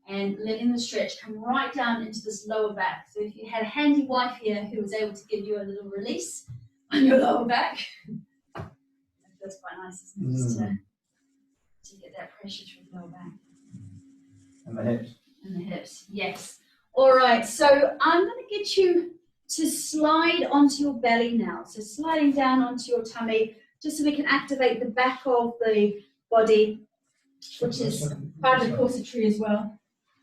and letting the stretch come right down into this lower back. So if you had a handy wife here who was able to give you a little release on your lower back, that's quite nice, isn't it? Just to get that pressure through the lower back. And the hips. And the hips, yes. All right, so I'm going to get you to slide onto your belly now. So sliding down onto your tummy, just so we can activate the back of the body, which is part of the core tree as well.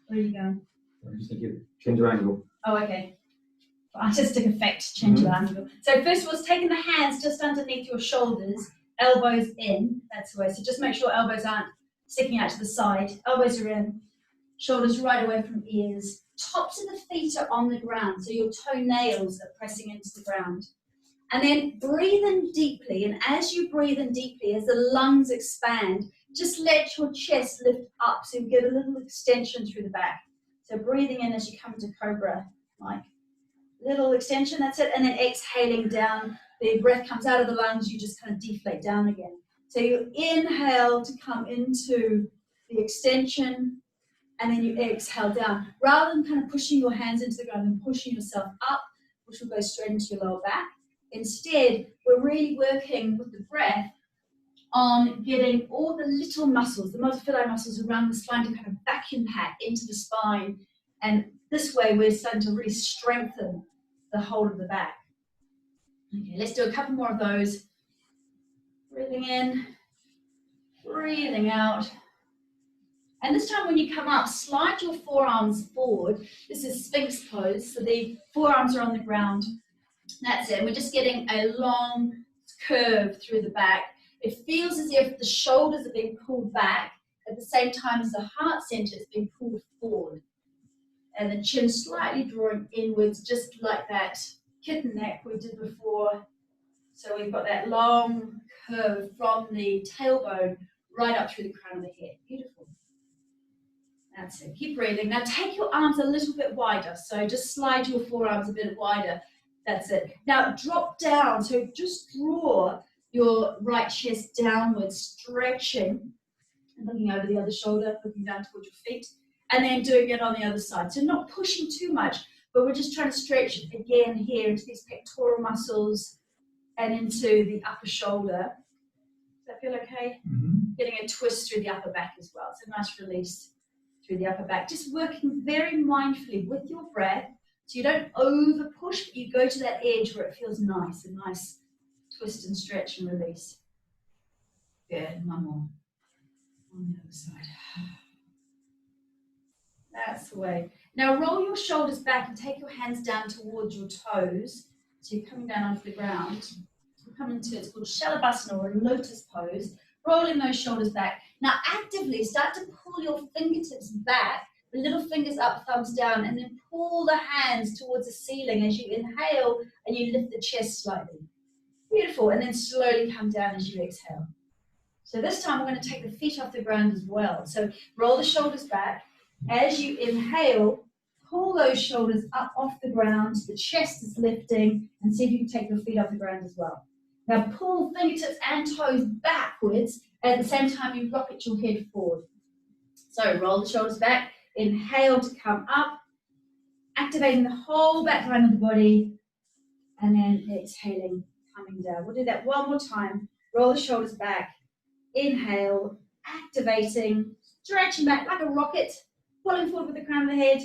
Where are you going? I'm just thinking, change your angle. Oh, okay. Artistic effect, change your angle. So first of all, taking the hands just underneath your shoulders, elbows in, that's the way. So just make sure elbows aren't sticking out to the side. Elbows are in, shoulders right away from ears. tops of the feet are on the ground, so your toenails are pressing into the ground. And then breathe in deeply, and as you breathe in deeply, as the lungs expand, just let your chest lift up so you get a little extension through the back. So breathing in as you come into cobra, like little extension, that's it, and then exhaling down. The breath comes out of the lungs, you just kind of deflate down again. So you inhale to come into the extension, and then you exhale down. Rather than kind of pushing your hands into the ground and pushing yourself up, which will go straight into your lower back. Instead, we're really working with the breath on getting all the little muscles, the multifidi muscles around the spine, to kind of vacuum pack into the spine. And this way, we're starting to really strengthen the whole of the back. Okay, let's do a couple more of those. Breathing in, breathing out. And this time when you come up, slide your forearms forward. This is Sphinx pose, so the forearms are on the ground. That's it. We're just getting a long curve through the back. It feels as if the shoulders are being pulled back at the same time as the heart center is being pulled forward. And the chin slightly drawing inwards, just like that kitten neck we did before. So we've got that long curve from the tailbone right up through the crown of the head. Beautiful. That's it. Keep breathing. Now take your arms a little bit wider. So just slide your forearms a bit wider. That's it. Now drop down. So just draw your right chest downwards, stretching and looking over the other shoulder, looking down towards your feet, and then doing it on the other side. So not pushing too much, but we're just trying to stretch again here into these pectoral muscles and into the upper shoulder. Does that feel okay? Mm-hmm. Getting a twist through the upper back as well. So nice release through the upper back. Just working very mindfully with your breath, so you don't over push, but you go to that edge where it feels nice, a nice twist and stretch and release. Good, one more. On the other side. That's the way. Now roll your shoulders back and take your hands down towards your toes. So you're coming down onto the ground. You're coming to, it's called Shalabhasana or a lotus pose. Rolling those shoulders back. Now actively start to pull your fingertips back, the little fingers up, thumbs down, and then pull the hands towards the ceiling as you inhale and you lift the chest slightly. Beautiful, and then slowly come down as you exhale. So this time we're going to take the feet off the ground as well. So roll the shoulders back. As you inhale, pull those shoulders up off the ground, the chest is lifting, and see if you can take your feet off the ground as well. Now pull fingertips and toes backwards, and at the same time you rocket your head forward. So roll the shoulders back, inhale to come up, activating the whole back line of the body, and then exhaling, coming down. We'll do that one more time. Roll the shoulders back, inhale, activating, stretching back like a rocket, pulling forward with the crown of the head,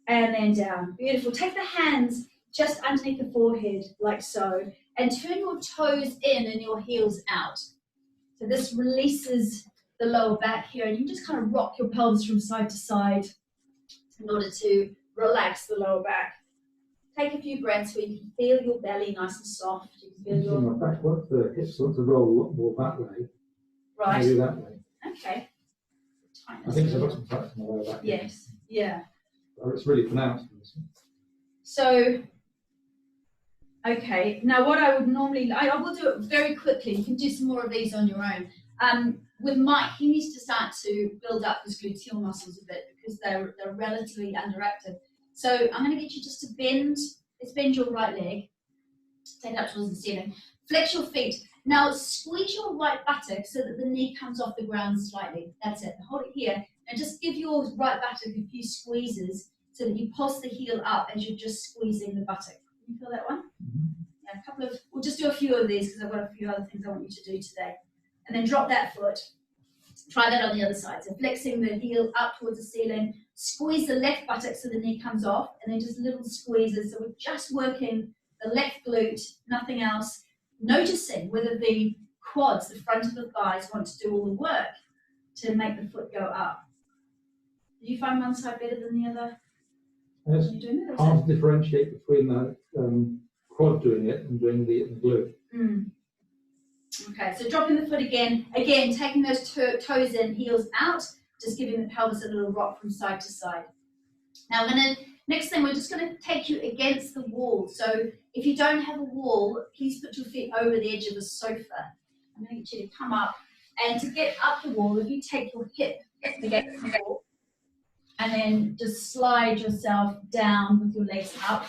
and then down. Beautiful. Take the hands just underneath the forehead, like so, and turn your toes in and your heels out. So this releases the lower back here, and you just kind of rock your pelvis from side to side in order to relax the lower back. Take a few breaths where you can feel your belly nice and soft. You can feel your my back, what the hips want to roll a lot more that way. right. Maybe that way. Okay. I think so. I've got some fat in my lower back. Yes. Yeah. Oh, it's really pronounced. So, okay. Now, what I would normally, I will do it very quickly. You can do some more of these on your own. With Mike, he needs to start to build up his gluteal muscles a bit because they're relatively underactive. So I'm going to get you just to bend. Let's bend your right leg. Take it up towards the ceiling. Flex your feet. Now squeeze your right buttock so that the knee comes off the ground slightly. That's it. Hold it here. And just give your right buttock a few squeezes so that you pulse the heel up as you're just squeezing the buttock. Can you feel that one? Mm-hmm. Yeah, a couple of, we'll just do a few of these because I've got a few other things I want you to do today. And then drop that foot. Try that on the other side. So flexing the heel up towards the ceiling. Squeeze the left buttock so the knee comes off. And then just little squeezes. So we're just working the left glute, nothing else. Noticing whether the quads, the front of the thighs, want to do all the work to make the foot go up. Do you find one side better than the other? It's hard to differentiate between the quad doing it and doing the glute. Mm. Okay, so dropping the foot again, taking those toes in, heels out, just giving the pelvis a little rock from side to side. Now next thing, we're just gonna take you against the wall. So if you don't have a wall, please put your feet over the edge of the sofa. I'm gonna get you to come up, and to get up the wall, if you take your hip against the wall, and then just slide yourself down with your legs up.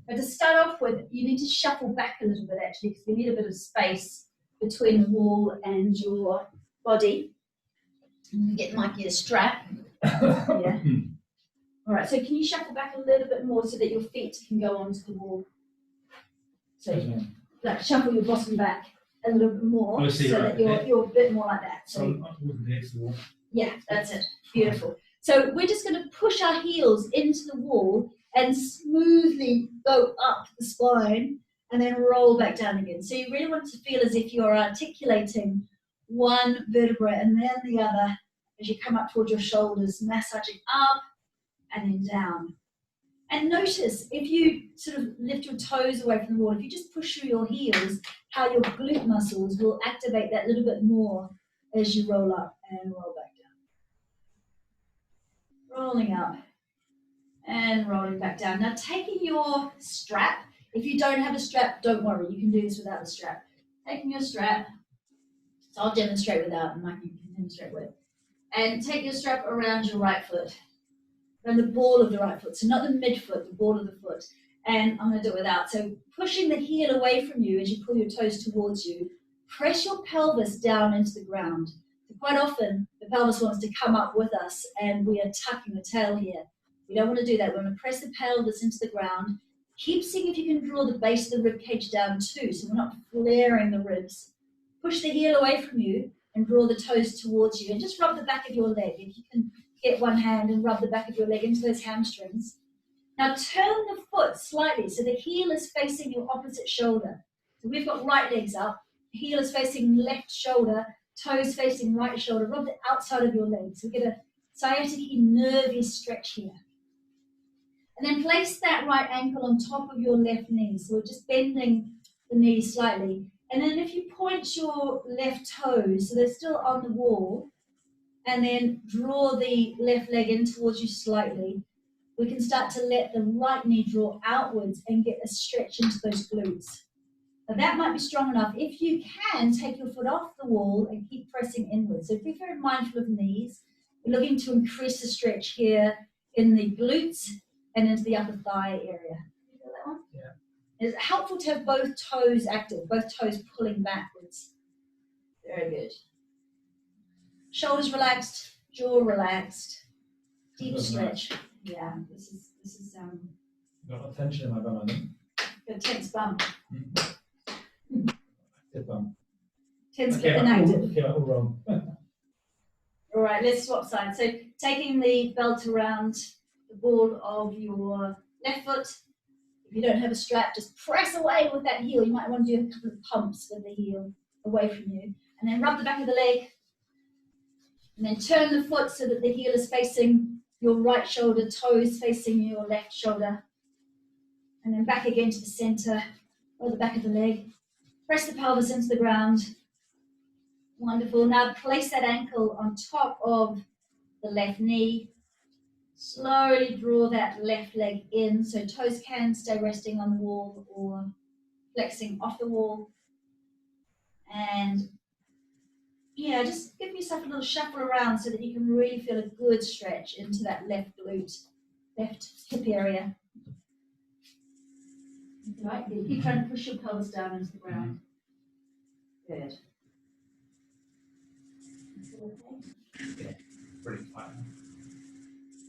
But to start off with, you need to shuffle back a little bit actually, because we need a bit of space between the wall and your body. And get Mikey a strap. Yeah. All right, so can you shuffle back a little bit more so that your feet can go onto the wall? So like shuffle your bottom back a little bit more, so that you're a bit more like that. So yeah, that's it. Beautiful. So we're just going to push our heels into the wall and smoothly go up the spine and then roll back down again. So you really want to feel as if you're articulating one vertebra and then the other as you come up towards your shoulders, massaging up and then down. And notice if you sort of lift your toes away from the wall, if you just push through your heels, how your glute muscles will activate that little bit more as you roll up and roll back down. Rolling up and rolling back down. Now taking your strap, if you don't have a strap, don't worry, you can do this without the strap. Taking your strap, so I'll demonstrate without and Mike, you can demonstrate with. And take your strap around your right foot, around the ball of the right foot, so not the midfoot, the ball of the foot. And I'm going to do it without. So pushing the heel away from you as you pull your toes towards you, press your pelvis down into the ground. So quite often, the pelvis wants to come up with us and we are tucking the tail here. We don't want to do that. We want to press the pelvis into the ground. Keep seeing if you can draw the base of the rib cage down too, so we're not flaring the ribs. Push the heel away from you and draw the toes towards you, and just rub the back of your leg. If you can get one hand and rub the back of your leg into those hamstrings. Now turn the foot slightly so the heel is facing your opposite shoulder. So we've got right legs up, heel is facing left shoulder, toes facing right shoulder. Rub the outside of your legs. We get a sciatic nervy stretch here. And then place that right ankle on top of your left knee. So we're just bending the knee slightly. And then if you point your left toes, so they're still on the wall, and then draw the left leg in towards you slightly, we can start to let the right knee draw outwards and get a stretch into those glutes. Now that might be strong enough. If you can, take your foot off the wall and keep pressing inwards. So be very mindful of knees. We're looking to increase the stretch here in the glutes and into the upper thigh area. You feel that one? Yeah. It's helpful to have both toes active, both toes pulling backwards. Very good. Shoulders relaxed, jaw relaxed, deep stretch. Yeah, this is Got a tension in my bum, I think. a tense bum. Good bum. Tense but inactive. Okay, all wrong. All right, let's swap sides. So taking the belt around the ball of your left foot. If you don't have a strap, just press away with that heel. You might want to do a couple of pumps with the heel away from you. And then rub the back of the leg. And then turn the foot so that the heel is facing your right shoulder, toes facing your left shoulder. And then back again to the center, or the back of the leg. Press the pelvis into the ground. Wonderful. Now place that ankle on top of the left knee. Slowly draw that left leg in, so toes can stay resting on the wall or flexing off the wall. And yeah, just give yourself a little shuffle around so that you can really feel a good stretch into that left glute, left hip area. Right, keep trying to push your pelvis down into the ground. Good. Yeah, pretty fine.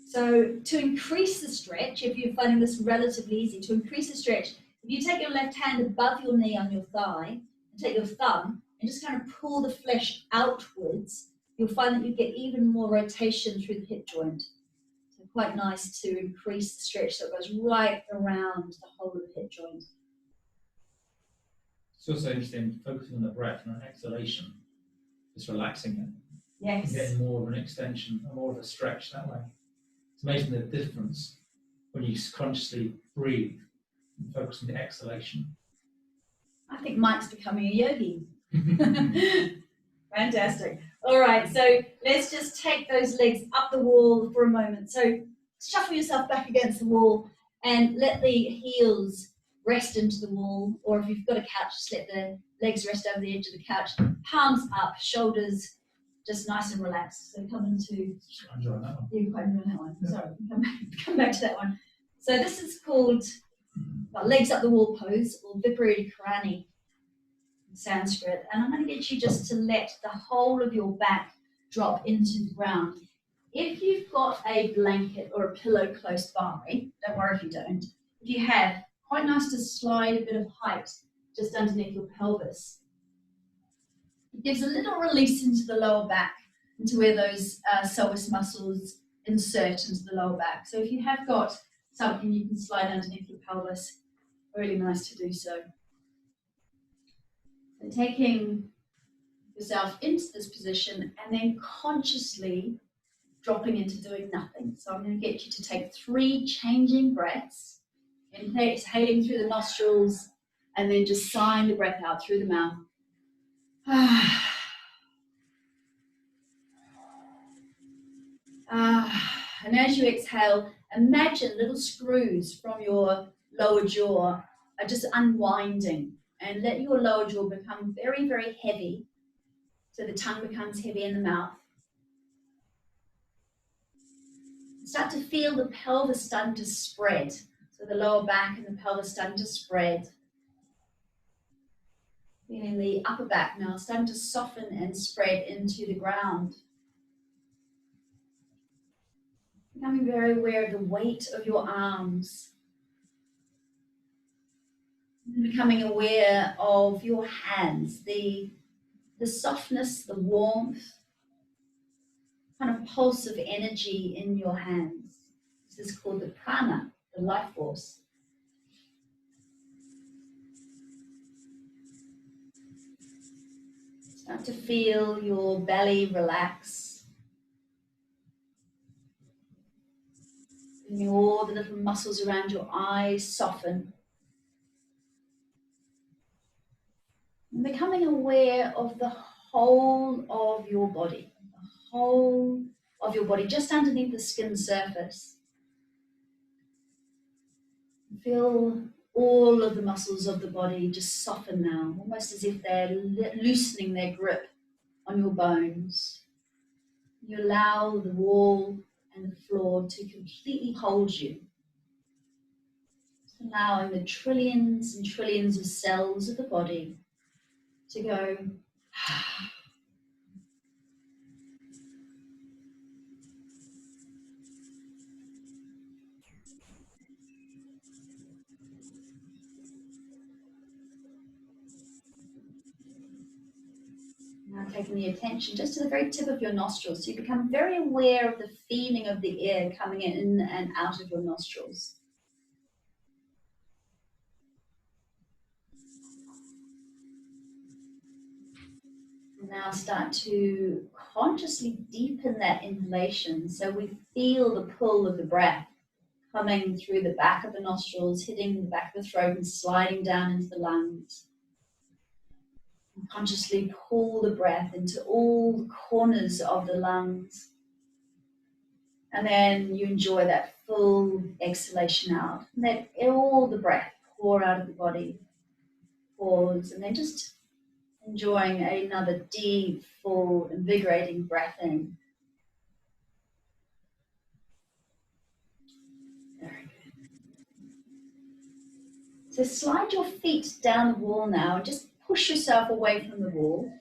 So to increase the stretch, if you're finding this relatively easy, to increase the stretch, if you take your left hand above your knee on your thigh, and take your thumb, and just kind of pull the flesh outwards, you'll find that you get even more rotation through the hip joint. So quite nice to increase the stretch so it goes right around the whole of the hip joint. It's also interesting focusing on the breath and exhalation, just relaxing it. Yes. And getting more of an extension, more of a stretch that way. It's amazing the difference when you consciously breathe and focus on the exhalation. I think Mike's becoming a yogi. Fantastic. All right, so let's just take those legs up the wall for a moment. So shuffle yourself back against the wall and let the heels rest into the wall, or if you've got a couch, just let the legs rest over the edge of the couch. Palms up, shoulders just nice and relaxed. So come into, I'm enjoying that one. you're quite enjoying that one. Yeah. Sorry, come back to that one. So this is called legs up the wall pose, or Viparita Karani in Sanskrit. And I'm going to get you just to let the whole of your back drop into the ground. If you've got a blanket or a pillow close by, don't worry if you don't. If you have, quite nice to slide a bit of height just underneath your pelvis. It gives a little release into the lower back, into where those psoas muscles insert into the lower back. So if you have got something you can slide underneath your pelvis, really nice to do so. So taking yourself into this position and then consciously dropping into doing nothing. So I'm going to get you to take 3 changing breaths, exhaling through the nostrils and then just sighing the breath out through the mouth. And as you exhale, imagine little screws from your lower jaw are just unwinding, and let your lower jaw become very, very heavy, so the tongue becomes heavy in the mouth. Start to feel the pelvis starting to spread, so the lower back and the pelvis starting to spread. Feeling the upper back now starting to soften and spread into the ground. Becoming very aware of the weight of your arms. Becoming aware of your hands, the softness, the warmth, kind of pulse of energy in your hands. This is called the prana, the life force. Start to feel your belly relax. Feeling all the little muscles around your eyes soften. And becoming aware of the whole of your body, the whole of your body, just underneath the skin surface. Feel all of the muscles of the body just soften now, almost as if they're loosening their grip on your bones. You allow the wall and the floor to completely hold you. Just allowing the trillions and trillions of cells of the body to go. Now taking the attention just to the very tip of your nostrils, so you become very aware of the feeling of the air coming in and out of your nostrils. Now start to consciously deepen that inhalation, so we feel the pull of the breath coming through the back of the nostrils, hitting the back of the throat and sliding down into the lungs. And consciously pull the breath into all the corners of the lungs. And then you enjoy that full exhalation out. Let all the breath pour out of the body. Pause, and then just enjoying another deep, full, invigorating breath in. Very good. So slide your feet down the wall now and just push yourself away from the wall.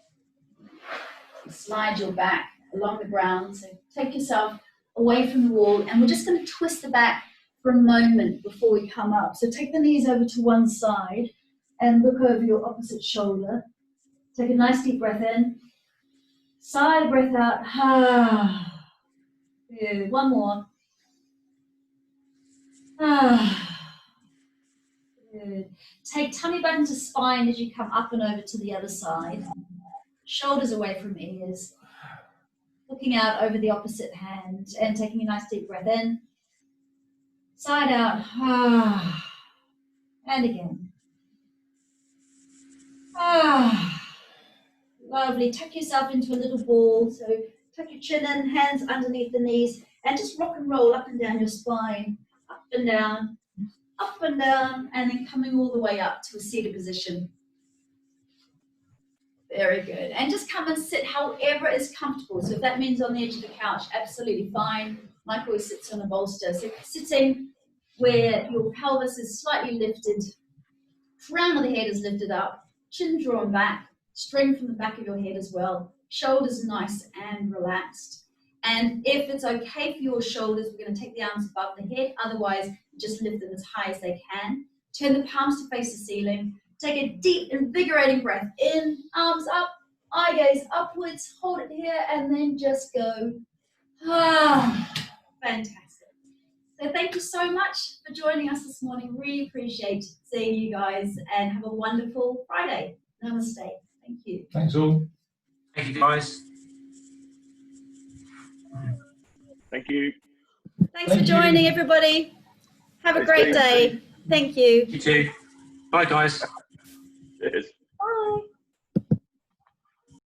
Slide your back along the ground. So take yourself away from the wall, and we're just going to twist the back for a moment before we come up. So take the knees over to one side and look over your opposite shoulder. Take a nice deep breath in. Sigh the breath out. Good. One more. Good. Take tummy button to spine as you come up and over to the other side. Shoulders away from ears. Looking out over the opposite hand and taking a nice deep breath in. Side out. And again. Lovely. Tuck yourself into a little ball. So tuck your chin in, hands underneath the knees. And just rock and roll up and down your spine, up and down, and then coming all the way up to a seated position. Very good. And just come and sit however is comfortable. So if that means on the edge of the couch, absolutely fine. Mike always sits on a bolster. So sitting where your pelvis is slightly lifted, crown of the head is lifted up, chin drawn back, strength from the back of your head as well. Shoulders nice and relaxed. And if it's okay for your shoulders, we're going to take the arms above the head. Otherwise, just lift them as high as they can. Turn the palms to face the ceiling. Take a deep, invigorating breath in, arms up, eye gaze upwards, hold it here, and then just go. Ah, fantastic. So thank you so much for joining us this morning. Really appreciate seeing you guys, and have a wonderful Friday. Namaste. Thank you. Thanks all. Thank you, guys. Thank you. Thanks for joining, everybody. Have a great day. Thank you. You too. Bye, guys. Cheers.